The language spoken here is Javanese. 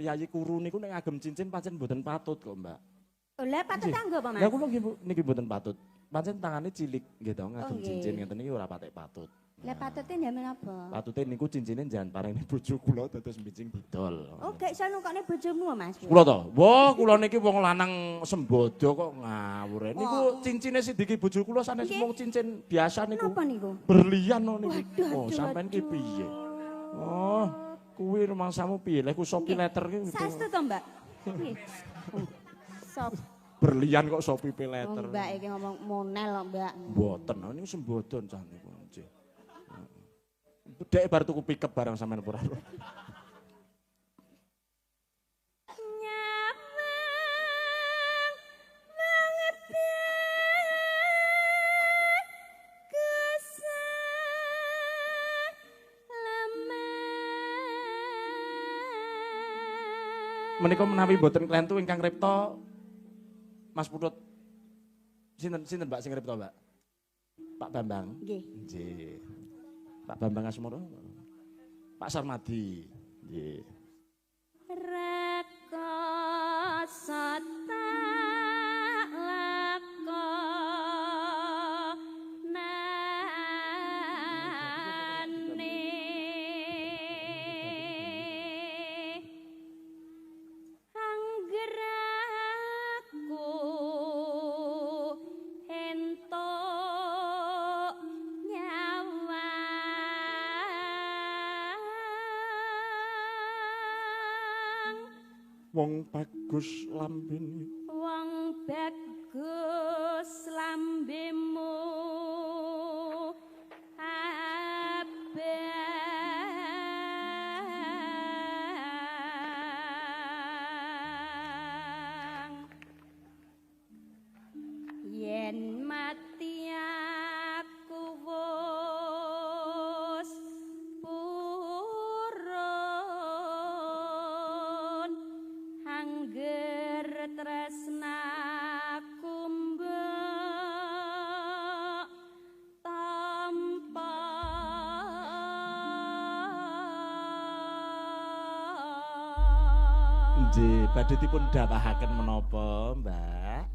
piyayi kuru niku nek ngagem cincin pancen mboten patut kok, Mbak. Oh, lah patut kanggo apa, Mas? Lah kula niki mboten patut. Pancen tangane cilik nggih to ngagem cincin ngeten iki ora patek patut. Lah patute njamin apa? Patute niku cincine jangan paringi bojo kula dados mbicing didol. Oh, gak iso nukokne bojomu, Mas. Kula to. Wah, kula niki wong lanang sembodo kok ngawur. Niku cincine sidiki bojo kula sanes mung cincin biasa niku. Napa niku? Berlian no niku. Waduh, Oh, sampean ki piye? Oh, kuwi rumangsamu piye? Lek ku sopi letter ki. Saestu to, Mbak? Piye? Sop. Berlian kok sopi Oh, letter. Mbak iki ngomong monel kok, Mbak. Mboten, niku sembodon cah niku. Dek bar tuku pickup barang sampean ora. Menika menawi boten klentu ingkang ripta Mas Putut. Sinten Mbak sing ripta, Mbak? Pak Bambang. Nggih. Nggih. Pak Bambang Asmoro. Pak Sarmadi. Nggih. Rekoso tak lakonane angger aku entuk nyawa Wong bagus lambene. wong bagus lambemu abang yen mati aku wis purun angger tresnaku mbok tampa Nggih, badhe dipun dawahaken menapa, Mbak?